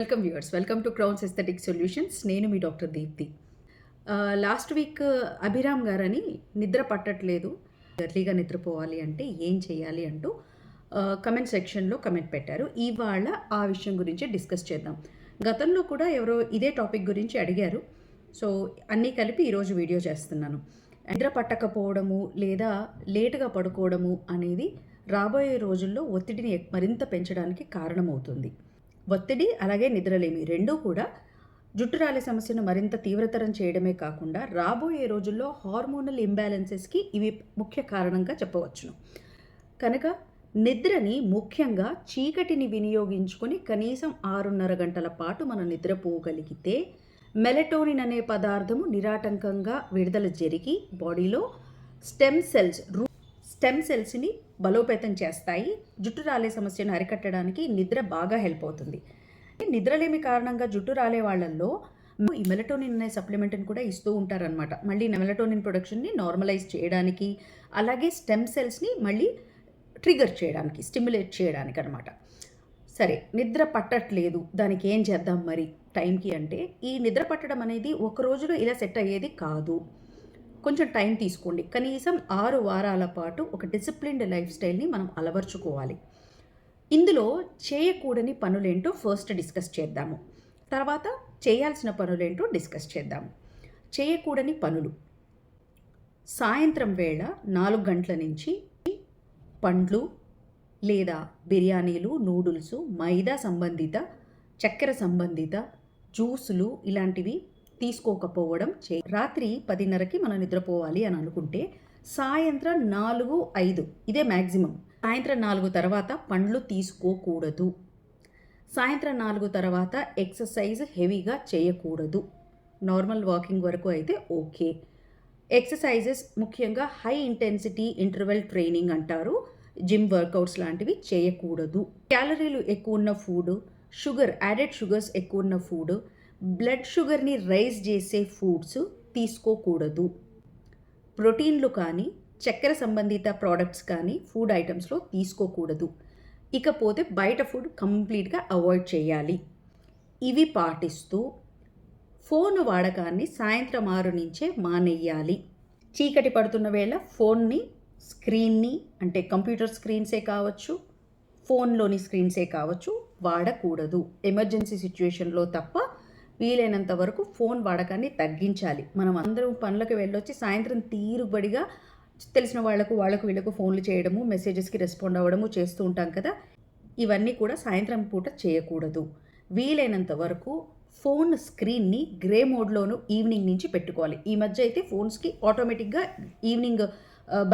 Welcome viewers, welcome to crowns aesthetic solutions. నేను మీ doctor Deepti. Last week Abhiram గారని నిద్ర పట్టట్లేదు, ఎర్లీగా నిద్రపోవాలి అంటే ఏం చేయాలి అంటూ కమెంట్ సెక్షన్లో కమెంట్ పెట్టారు. ఇవాళ ఆ విషయం గురించి డిస్కస్ చేద్దాం. గతంలో కూడా ఎవరో ఇదే టాపిక్ గురించి అడిగారు. సో అన్నీ కలిపి ఈరోజు వీడియో చేస్తున్నాను. నిద్ర పట్టకపోవడము లేదా లేటుగా పడుకోవడము అనేది రాబోయే రోజుల్లో ఒత్తిడిని మరింత పెంచడానికి కారణమవుతుంది. ఒత్తిడి అలాగే నిద్రలేమి రెండూ కూడా జుట్టు రాలే సమస్యను మరింత తీవ్రతరం చేయడమే కాకుండా రాబోయే రోజుల్లో హార్మోనల్ ఇంబ్యాలెన్సెస్కి ఇవి ముఖ్య కారణంగా చెప్పవచ్చును. కనుక నిద్రని ముఖ్యంగా చీకటిని వినియోగించుకొని కనీసం 6.5 గంటల పాటు మనం నిద్రపోగలిగితే మెలటోనిన్ అనే పదార్థము నిరాటంకంగా విడుదల జరిగి బాడీలో స్టెమ్ సెల్స్ని బలోపేతం చేస్తాయి. జుట్టు రాలే సమస్యను అరికట్టడానికి నిద్ర బాగా హెల్ప్ అవుతుంది. నిద్రలేమి కారణంగా జుట్టు రాలే వాళ్ళల్లో ఈ మెలటోనిన్ అనే సప్లిమెంట్ని కూడా ఇస్తూ ఉంటారనమాట. మళ్ళీ మెలటోనిన్ ప్రొడక్షన్ని నార్మలైజ్ చేయడానికి, అలాగే స్టెమ్ సెల్స్ని మళ్ళీ ట్రిగర్ చేయడానికి, స్టిమ్యులేట్ చేయడానికి అనమాట. సరే, నిద్ర పట్టట్లేదు, దానికి ఏం చేద్దాం మరి టైంకి అంటే, ఈ నిద్ర పట్టడం అనేది ఒక రోజులో ఇలా సెట్ అయ్యేది కాదు. కొంచెం టైం తీసుకోండి. కనీసం 6 వారాల పాటు ఒక డిసిప్లిన్డ్ లైఫ్ స్టైల్ని మనం అలవర్చుకోవాలి. ఇందులో చేయకూడని పనులేంటో ఫస్ట్ డిస్కస్ చేద్దాము, తర్వాత చేయాల్సిన పనులేంటో డిస్కస్ చేద్దాము. చేయకూడని పనులు: సాయంత్రం వేళ 4 గంటల నుంచి పండ్లు లేదా బిర్యానీలు, నూడిల్స్, మైదా సంబంధిత, చక్కెర సంబంధిత జ్యూసులు ఇలాంటివి తీసుకోకపోవడం. రాత్రి 10:30కి మనం నిద్రపోవాలి అని అనుకుంటే సాయంత్రం 4-5 ఇదే మ్యాక్సిమం. సాయంత్రం 4 తర్వాత పండ్లు తీసుకోకూడదు. సాయంత్రం 4 తర్వాత ఎక్సర్సైజ్ హెవీగా చేయకూడదు. నార్మల్ వాకింగ్ వరకు అయితే ఓకే. ఎక్సర్సైజెస్ ముఖ్యంగా హై ఇంటెన్సిటీ ఇంటర్వెల్ ట్రైనింగ్ అంటారు, జిమ్ వర్కౌట్స్ లాంటివి చేయకూడదు. క్యాలరీలు ఎక్కువ ఉన్న ఫుడ్, యాడెడ్ షుగర్స్ ఎక్కువ ఉన్న ఫుడ్, బ్లడ్ షుగర్ని రైజ్ చేసే ఫుడ్స్ తీసుకోకూడదు. ప్రోటీన్లు కానీ చక్కెర సంబంధిత ప్రోడక్ట్స్ కానీ ఫుడ్ ఐటమ్స్లో తీసుకోకూడదు. ఇకపోతే బయట ఫుడ్ కంప్లీట్గా అవాయిడ్ చేయాలి. ఇవి పాటిస్తూ ఫోన్ వాడకాన్ని సాయంత్రం 6 నుంచే మానేయాలి. చీకటి పడుతున్న వేళ స్క్రీన్ని అంటే కంప్యూటర్ స్క్రీన్సే కావచ్చు, ఫోన్లోని స్క్రీన్సే కావచ్చు వాడకూడదు. ఎమర్జెన్సీ సిచ్యువేషన్లో తప్ప వీలైనంత వరకు ఫోన్ వాడకాన్ని తగ్గించాలి. మనం అందరం పనులకు వెళ్ళొచ్చి సాయంత్రం తీరుబడిగా తెలిసిన వాళ్ళకు వీళ్ళకు ఫోన్లు చేయడము, మెసేజెస్కి రెస్పాండ్ అవ్వడము చేస్తూ ఉంటాం కదా. ఇవన్నీ కూడా సాయంత్రం పూట చేయకూడదు. వీలైనంత వరకు ఫోన్ స్క్రీన్ని గ్రే మోడ్లోను ఈవినింగ్ నుంచి పెట్టుకోవాలి. ఈ మధ్య అయితే ఫోన్స్కి ఆటోమేటిక్గా ఈవినింగ్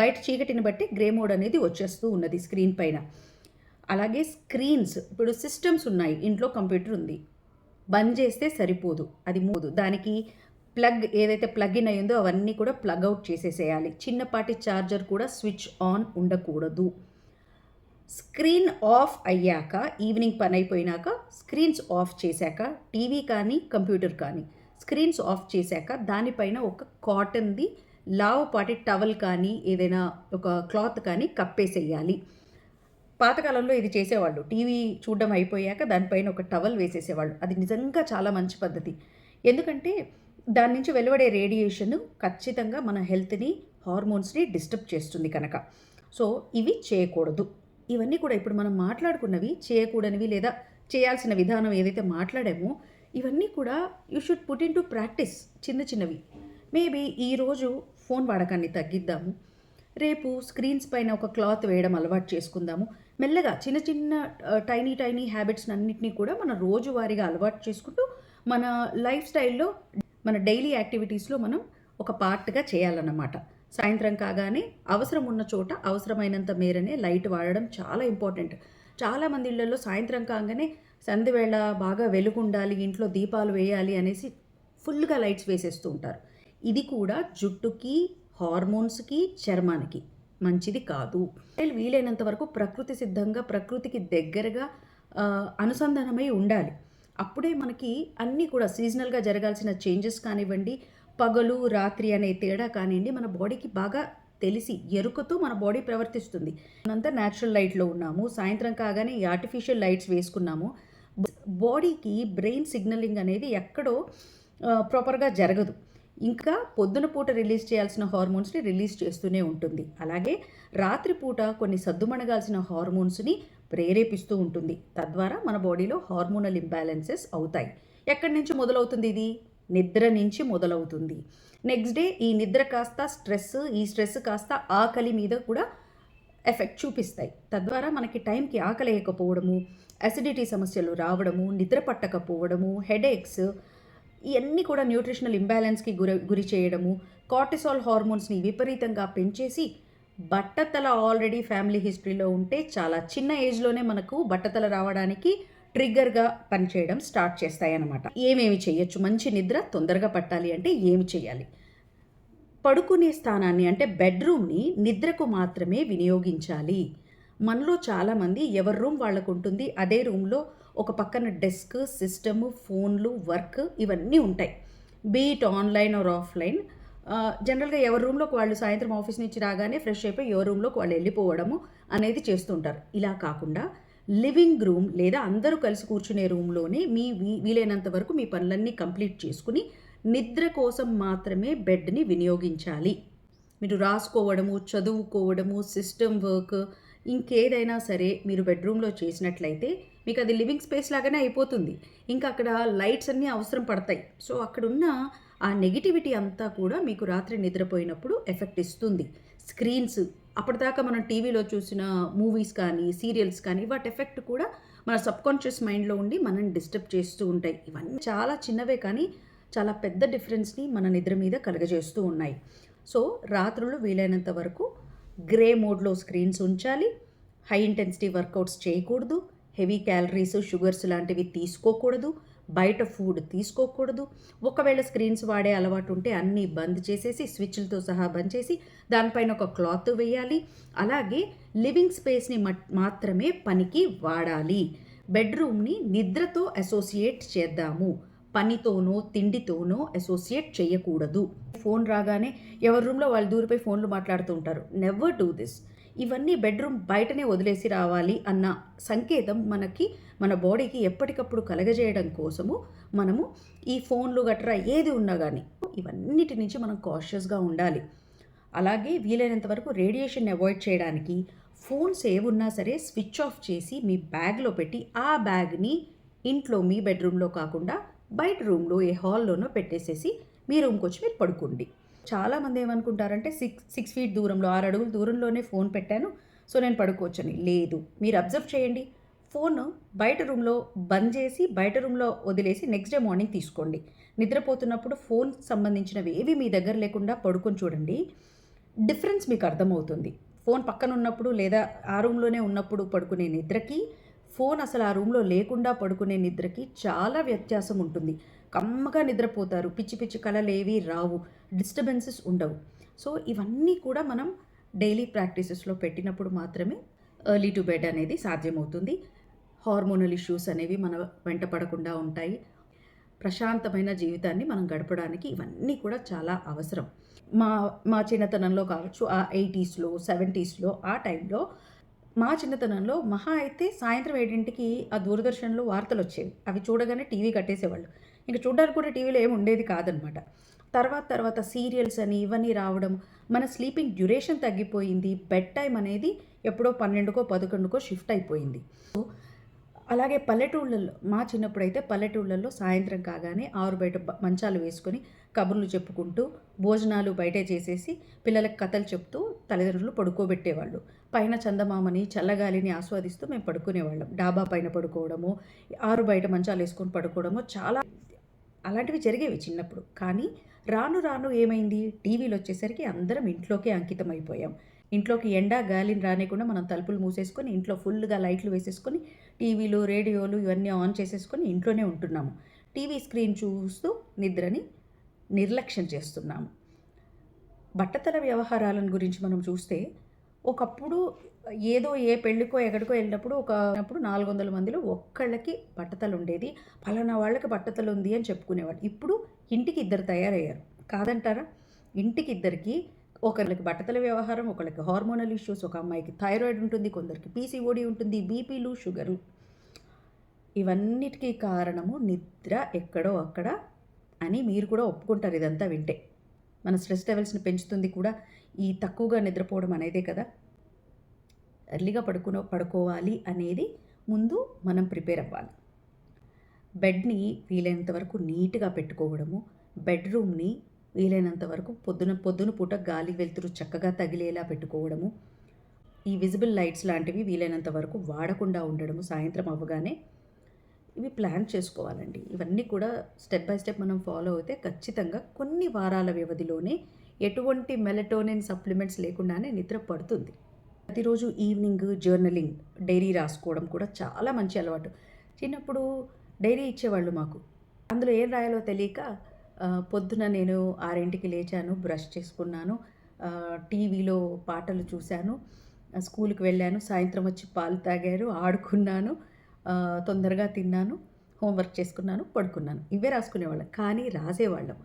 బయట చీకటిని బట్టి గ్రే మోడ్ అనేది వచ్చేస్తూ ఉన్నది స్క్రీన్ పైన. అలాగే స్క్రీన్స్, ఇప్పుడు సిస్టమ్స్ ఉన్నాయి, ఇంట్లో కంప్యూటర్ ఉంది, బంద్ చేస్తే సరిపోదు, అది దానికి ఏదైతే ప్లగ్ ఇన్ అయ్యిందో అవన్నీ కూడా ప్లగ్ అవుట్ చేసేసేయాలి. చిన్నపాటి ఛార్జర్ కూడా స్విచ్ ఆన్ ఉండకూడదు. స్క్రీన్ ఆఫ్ అయ్యాక, ఈవినింగ్ పని అయిపోయినాక స్క్రీన్స్ ఆఫ్ చేశాక, టీవీ కానీ కంప్యూటర్ కానీ స్క్రీన్స్ ఆఫ్ చేశాక దానిపైన ఒక కాటన్ది లావుపాటి టవల్ కానీ ఏదైనా ఒక క్లాత్ కానీ కప్పేసేయాలి. పాతకాలంలో ఇది చేసేవాళ్ళు. టీవీ చూడడం అయిపోయాక దానిపైన ఒక టవల్ వేసేసేవాళ్ళు. అది నిజంగా చాలా మంచి పద్ధతి. ఎందుకంటే దాని నుంచి వెలువడే రేడియేషన్ ఖచ్చితంగా మన హెల్త్ని, హార్మోన్స్ని డిస్టర్బ్ చేస్తుంది కనుక. సో ఇవి చేయకూడదు. ఇవన్నీ కూడా ఇప్పుడు మనం మాట్లాడుకున్నవి చేయకూడనివి లేదా చేయాల్సిన విధానం ఏదైతే మాట్లాడామో ఇవన్నీ కూడా you should put in to practice. చిన్నవి మేబీ ఈరోజు ఫోన్ వాడకాన్ని తగ్గిద్దాము, రేపు స్క్రీన్స్ పైన ఒక క్లాత్ వేయడం అలవాటు చేసుకుందాము. మెల్లగా చిన్న టైనీ హ్యాబిట్స్ అన్నింటినీ కూడా మన రోజువారీగా అలవాటు చేసుకుంటూ మన లైఫ్ స్టైల్లో, మన డైలీ యాక్టివిటీస్లో మనం ఒక పార్ట్గా చేయాలన్నమాట. సాయంత్రం కాగానే అవసరం ఉన్న చోట అవసరమైనంత మేరనే లైట్ వాడడం చాలా ఇంపార్టెంట్. చాలామంది ఇళ్లలో సాయంత్రం కాగానే సంధ్యవేళ బాగా వెలుగుండాలి, ఇంట్లో దీపాలు వేయాలి అనేసి ఫుల్గా లైట్స్ వేసేస్తూ ఉంటారు. ఇది కూడా జుట్టుకి, హార్మోన్స్కి, చర్మానికి మంచిది కాదు. వీలైనంత వరకు ప్రకృతి సిద్ధంగా, ప్రకృతికి దగ్గరగా అనుసంధానమై ఉండాలి. అప్పుడే మనకి అన్నీ కూడా సీజనల్గా జరగాల్సిన చేంజెస్ కానివ్వండి, పగలు రాత్రి అనే తేడా కానివ్వండి, మన బాడీకి బాగా తెలిసి ఎరుకతో మన బాడీ ప్రవర్తిస్తుంది. మనంతా న్యాచురల్ లైట్లో ఉన్నాము, సాయంత్రం కాగానే ఈ ఆర్టిఫిషియల్ లైట్స్ వేసుకున్నాము, బాడీకి బ్రెయిన్ సిగ్నలింగ్ అనేది ఎక్కడో ప్రాపర్గా జరగదు. ఇంకా పొద్దున పూట రిలీజ్ చేయాల్సిన హార్మోన్స్ని రిలీజ్ చేస్తూనే ఉంటుంది. అలాగే రాత్రిపూట కొన్ని సద్దుమణగాల్సిన హార్మోన్స్ని ప్రేరేపిస్తూ ఉంటుంది. తద్వారా మన బాడీలో హార్మోనల్ ఇంబ్యాలెన్సెస్ అవుతాయి. ఎక్కడి నుంచి మొదలవుతుంది ఇది? నిద్ర నుంచి మొదలవుతుంది. నెక్స్ట్ డే ఈ నిద్ర కాస్త స్ట్రెస్, ఈ స్ట్రెస్ కాస్త ఆకలి మీద కూడా ఎఫెక్ట్ చూపిస్తాయి. తద్వారా మనకి టైంకి ఆకలేయకపోవడము, అసిడిటీ సమస్యలు రావడము, నిద్ర పట్టకపోవడము, హెడేక్స్, ఇవన్నీ కూడా న్యూట్రిషనల్ ఇంబ్యాలెన్స్కి గురి చేయడము, కార్టిసాల్ హార్మోన్స్ని విపరీతంగా పెంచేసి బట్టతల ఆల్రెడీ ఫ్యామిలీ హిస్టరీలో ఉంటే చాలా చిన్న ఏజ్లోనే మనకు బట్టతల రావడానికి ట్రిగ్గర్గా పనిచేయడం స్టార్ట్ చేస్తాయన్నమాట. ఏమేమి చేయొచ్చు? మంచి నిద్ర తొందరగా పట్టాలి అంటే ఏమి చేయాలి? పడుకునే స్థానాన్ని అంటే బెడ్రూమ్ని నిద్రకు మాత్రమే వినియోగించాలి. మనలో చాలామంది ఎవరి రూమ్ వాళ్ళకు ఉంటుంది. అదే రూమ్లో ఒక పక్కన డెస్క్, సిస్టము, ఫోన్లు, వర్క్ ఇవన్నీ ఉంటాయి. Beat online or offline. జనరల్గా ఎవరి రూమ్లోకి వాళ్ళు సాయంత్రం ఆఫీస్ నుంచి రాగానే ఫ్రెష్ అయిపోయి ఎవరి రూమ్లోకి వాళ్ళు వెళ్ళిపోవడము అనేది చేస్తుంటారు. ఇలా కాకుండా లివింగ్ రూమ్ లేదా అందరూ కలిసి కూర్చునే రూమ్లోనే వీలైనంత వరకు మీ పనులన్నీ కంప్లీట్ చేసుకుని నిద్ర కోసం మాత్రమే బెడ్ని వినియోగించాలి. మీరు రాసుకోవడము, చదువుకోవడము, సిస్టమ్ వర్క్, ఇంకేదైనా సరే మీరు బెడ్రూమ్లో చేసినట్లయితే మీకు అది లివింగ్ స్పేస్ లాగానే అయిపోతుంది. ఇంకా అక్కడ లైట్స్ అన్నీ అవసరం పడతాయి. సో అక్కడున్న ఆ నెగిటివిటీ అంతా కూడా మీకు రాత్రి నిద్రపోయినప్పుడు ఎఫెక్ట్ ఇస్తుంది. స్క్రీన్స్, అప్పటిదాకా మనం టీవీలో చూసిన మూవీస్ కానీ, సీరియల్స్ కానీ, వాటి ఎఫెక్ట్ కూడా మన సబ్కాన్షియస్ మైండ్లో ఉండి మనల్ని డిస్టర్బ్ చేస్తూ ఉంటాయి. ఇవన్నీ చాలా చిన్నవే కానీ చాలా పెద్ద డిఫరెన్స్ని మన నిద్ర మీద కలుగజేస్తూ ఉన్నాయి. సో రాత్రులు వీలైనంత వరకు గ్రే మోడ్లో స్క్రీన్స్ ఉంచాలి. హై ఇంటెన్సిటీ వర్కౌట్స్ చేయకూడదు. హెవీ క్యాలరీస్, షుగర్స్ లాంటివి తీసుకోకూడదు. బయట ఫుడ్ తీసుకోకూడదు. ఒకవేళ స్క్రీన్స్ వాడే అలవాటు ఉంటే అన్నీ బంద్ చేసేసి, స్విచ్లతో సహా బంద్ చేసి దానిపైన ఒక క్లాత్ వేయాలి. అలాగే లివింగ్ స్పేస్ని మాత్రమే పనికి వాడాలి. బెడ్రూమ్ని నిద్రతో అసోసియేట్ చేద్దాము, పనితోనో తిండితోనో అసోసియేట్ చేయకూడదు. ఫోన్ రాగానే ఎవరి రూమ్లో వాళ్ళు దూరిపోయి ఫోన్లు మాట్లాడుతూ ఉంటారు. Never do this. ఇవన్నీ బెడ్రూమ్ బయటనే వదిలేసి రావాలి అన్న సంకేతం మన బాడీకి ఎప్పటికప్పుడు కలగజేయడం కోసము మనము ఈ ఫోన్లు గట్రా ఏది ఉన్నా కానీ ఇవన్నిటి నుంచి మనం కాషియస్గా ఉండాలి. అలాగే వీలైనంత వరకు రేడియేషన్ అవాయిడ్ చేయడానికి ఫోన్స్ ఏవున్నా సరే స్విచ్ ఆఫ్ చేసి మీ బ్యాగ్లో పెట్టి ఆ బ్యాగ్ని ఇంట్లో మీ బెడ్రూమ్లో కాకుండా బయట రూమ్లో ఏ హాల్లోనో పెట్టేసేసి మీ రూమ్కి వచ్చి మీరు పడుకోండి. చాలామంది ఏమనుకుంటారంటే 6 ఫీట్ దూరంలో, 6 అడుగుల దూరంలోనే ఫోన్ పెట్టాను, సో నేను పడుకోవచ్చని. లేదు, మీరు అబ్జర్వ్ చేయండి. ఫోన్ బయట రూమ్లో బంద్ చేసి బయట రూమ్లో వదిలేసి నెక్స్ట్ డే మార్నింగ్ తీసుకోండి. నిద్రపోతున్నప్పుడు ఫోన్ సంబంధించినవి ఏవి మీ దగ్గర లేకుండా పడుకొని చూడండి. డిఫరెన్స్ మీకు అర్థమవుతుంది. ఫోన్ పక్కన ఉన్నప్పుడు లేదా ఆ రూమ్లోనే ఉన్నప్పుడు పడుకునే నిద్రకి, ఫోన్ అసలు ఆ రూమ్లో లేకుండా పడుకునే నిద్రకి చాలా వ్యత్యాసం ఉంటుంది. కమ్మగా నిద్రపోతారు. పిచ్చి పిచ్చి కలలు ఏవి రావు, డిస్టర్బెన్సెస్ ఉండవు. సో ఇవన్నీ కూడా మనం డైలీ ప్రాక్టీసెస్లో పెట్టినప్పుడు మాత్రమే ఎర్లీ టు బెడ్ అనేది సాధ్యమవుతుంది. హార్మోనల్ ఇష్యూస్ అనేవి మన వెంట పడకుండా ఉంటాయి. ప్రశాంతమైన జీవితాన్ని మనం గడపడానికి ఇవన్నీ కూడా చాలా అవసరం. మా చిన్నతనంలో కావచ్చు, ఆ 80స్లో 70స్లో ఆ టైంలో, మా చిన్నతనంలో మహా అయితే సాయంత్రం 7ంటికి ఆ దూరదర్శన్లో వార్తలు వచ్చేవి. అవి చూడగానే టీవీ కట్టేసేవాళ్ళు. ఇంకా చూడడానికి కూడా టీవీలో ఏమి ఉండేది కాదనమాట. తర్వాత సీరియల్స్ అని ఇవన్నీ రావడం, మన స్లీపింగ్ డ్యూరేషన్ తగ్గిపోయింది. బెడ్ టైం అనేది ఎప్పుడో 12కో 11కో షిఫ్ట్ అయిపోయింది. అలాగే పల్లెటూళ్ళల్లో, మా చిన్నప్పుడైతే పల్లెటూళ్ళల్లో సాయంత్రం కాగానే ఆరు బయట మంచాలు వేసుకొని కబుర్లు చెప్పుకుంటూ భోజనాలు బయటే చేసేసి పిల్లలకు కథలు చెప్తూ తల్లిదండ్రులు పడుకోబెట్టేవాళ్ళు. పైన చందమామని, చల్లగాలిని ఆస్వాదిస్తూ మేము పడుకునేవాళ్ళం. డాబా పైన పడుకోవడము, ఆరు బయట మంచాలు వేసుకొని పడుకోవడము చాలా అలాంటివి జరిగేవి చిన్నప్పుడు. కానీ రాను రాను ఏమైంది, టీవీలు వచ్చేసరికి అందరం ఇంట్లోకే అంకితం అయిపోయాం. ఇంట్లోకి ఎండ గాలిని రానికుండా మనం తలుపులు మూసేసుకొని ఇంట్లో ఫుల్గా లైట్లు వేసేసుకొని టీవీలు, రేడియోలు ఇవన్నీ ఆన్ చేసేసుకొని ఇంట్లోనే ఉంటున్నాము. టీవీ స్క్రీన్ చూస్తూ నిద్రని నిర్లక్ష్యం చేస్తున్నాము. బట్టతల వ్యవహారాలను గురించి మనం చూస్తే, ఒకప్పుడు ఏదో ఏ పెళ్ళికో ఎక్కడికో వెళ్ళినప్పుడు 400 మందిలో ఒక్కళ్ళకి బట్టతలు ఉండేది. పలానా వాళ్ళకి బట్టతలు ఉంది అని చెప్పుకునేవాళ్ళు. ఇప్పుడు ఇంటికి 2 తయారయ్యారు, కాదంటారా? ఇంటికి 2కి, ఒకరికి బట్టతల వ్యవహారం, ఒకరికి హార్మోనల్ ఇష్యూస్, ఒక అమ్మాయికి థైరాయిడ్ ఉంటుంది, కొందరికి పీసీఓడి ఉంటుంది, బీపీలు, షుగరు. ఇవన్నిటికీ కారణము నిద్ర ఎక్కడో అక్కడ అని మీరు కూడా ఒప్పుకుంటారు ఇదంతా వింటే. మన స్ట్రెస్ లెవెల్స్ని పెంచుతుంది కూడా ఈ తక్కువగా నిద్రపోవడం అనేదే కదా. ఎర్లీగా పడుకోవాలి అనేది ముందు మనం ప్రిపేర్ అవ్వాలి. బెడ్ని వీలైనంత వరకు నీట్గా పెట్టుకోవడము, బెడ్రూమ్ని వీలైనంత వరకు పొద్దున పూట గాలి వెలుతురు చక్కగా తగిలేలా పెట్టుకోవడము, ఈ విజిబుల్ లైట్స్ లాంటివి వీలైనంత వరకు వాడకుండా ఉండడము సాయంత్రం అవ్వగానే, ఇవి ప్లాన్ చేసుకోవాలండి. ఇవన్నీ కూడా స్టెప్ బై స్టెప్ మనం ఫాలో అయితే ఖచ్చితంగా కొన్ని వారాల వ్యవధిలోనే ఎటువంటి మెలటోనిన్ సప్లిమెంట్స్ లేకుండానే నిద్ర పడుతుంది. ప్రతిరోజు ఈవినింగ్ జర్నలింగ్, డైరీ రాసుకోవడం కూడా చాలా మంచి అలవాటు. చిన్నప్పుడు డైరీ ఇచ్చేవాళ్ళు మాకు. అందులో ఏం రాయాలో తెలియక పొద్దున నేను 6ంటికి లేచాను, బ్రష్ చేసుకున్నాను, టీవీలో పాటలు చూశాను, స్కూల్కి వెళ్ళాను, సాయంత్రం వచ్చి పాలు తాగారు, ఆడుకున్నాను, తొందరగా తిన్నాను, హోంవర్క్ చేసుకున్నాను, పడుకున్నాను. ఇవే రాసుకునేవాళ్ళం. కానీ రాసేవాళ్ళం.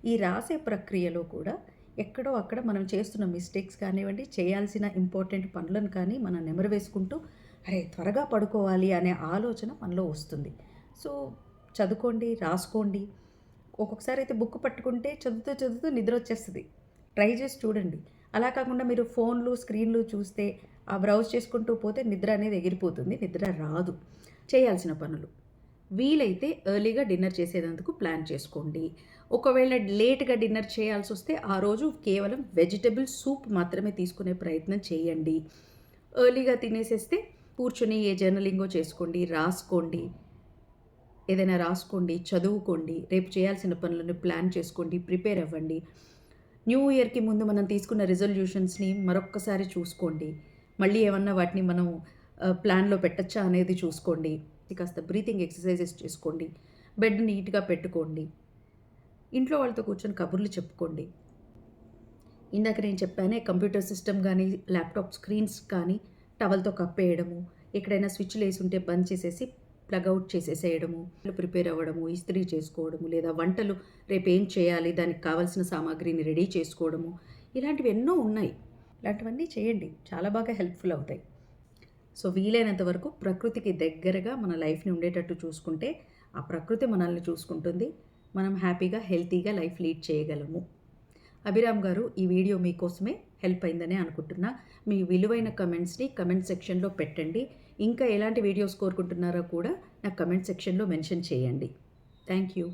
ఈ రాసే ప్రక్రియలో కూడా ఎక్కడో అక్కడ మనం చేస్తున్న మిస్టేక్స్ కానివ్వండి, చేయాల్సిన ఇంపార్టెంట్ పనులను కానీ మనం నెమరు వేసుకుంటూ అరే త్వరగా పడుకోవాలి అనే ఆలోచన మనలో వస్తుంది. సో చదువుకోండి, రాసుకోండి. ఒక్కొక్కసారి అయితే బుక్ పట్టుకుంటే చదువుతూ నిద్ర వచ్చేస్తుంది. ట్రై చేసి చూడండి. అలా కాకుండా మీరు ఫోన్లు, స్క్రీన్లు చూస్తే ఆ బ్రౌజ్ చేసుకుంటూ పోతే నిద్ర అనేది ఎగిరిపోతుంది, నిద్ర రాదు. చేయాల్సిన పనులు వీలైతే ఎర్లీగా డిన్నర్ చేసేందుకు ప్లాన్ చేసుకోండి. ఒకవేళ లేట్గా డిన్నర్ చేయాల్సి వస్తే ఆ రోజు కేవలం వెజిటబుల్ సూప్ మాత్రమే తీసుకునే ప్రయత్నం చేయండి. ఎర్లీగా తినేసేస్తే కూర్చొని ఏ జర్నలింగో చేసుకోండి, రాసుకోండి, ఏదైనా రాసుకోండి, చదువుకోండి, రేపు చేయాల్సిన పనులను ప్లాన్ చేసుకోండి, ప్రిపేర్ అవ్వండి. న్యూ ఇయర్కి ముందు మనం తీసుకున్న రిజల్యూషన్స్ని మరొక్కసారి చూసుకోండి. మళ్ళీ ఏమన్నా వాటిని మనం ప్లాన్లో పెట్టచ్చా అనేది చూసుకోండి. కాస్త బ్రీతింగ్ ఎక్సర్సైజెస్ చేసుకోండి, బెడ్ నీట్గా పెట్టుకోండి, ఇంట్లో వాళ్ళతో కూర్చొని కబుర్లు చెప్పుకోండి. ఇందాక నేను చెప్పానే కంప్యూటర్ సిస్టమ్ కానీ ల్యాప్టాప్ స్క్రీన్స్ కానీ టవల్తో కప్పేయడము, ఎక్కడైనా స్విచ్లు వేసి ఉంటే బంద్ చేసేసి ప్లగ్అవుట్ చేసేసేయడము, ప్రిపేర్ అవ్వడము, ఇస్త్రీ చేసుకోవడము, లేదా వంటలు రేపు ఏం చేయాలి దానికి కావాల్సిన సామాగ్రిని రెడీ చేసుకోవడము, ఇలాంటివి ఎన్నో ఉన్నాయి. ఇలాంటివన్నీ చేయండి, చాలా బాగా హెల్ప్ఫుల్ అవుతాయి. సో వీలైనంత వరకు ప్రకృతికి దగ్గరగా మన లైఫ్ని ఉండేటట్టు చూసుకుంటే ఆ ప్రకృతి మనల్ని చూసుకుంటుంది, మనం హ్యాపీగా హెల్తీగా లైఫ్ లీడ్ చేయగలము. అభిరామ్ గారు, ఈ వీడియో మీకోసమే హెల్ప్ అయిందనే అనుకుంటున్నా. మీ విలువైన కమెంట్స్ని కమెంట్ సెక్షన్లో పెట్టండి. ఇంకా ఎలాంటి వీడియోస్ కోరుకుంటున్నారో కూడా నాకు కమెంట్ సెక్షన్లో మెన్షన్ చేయండి. Thank you.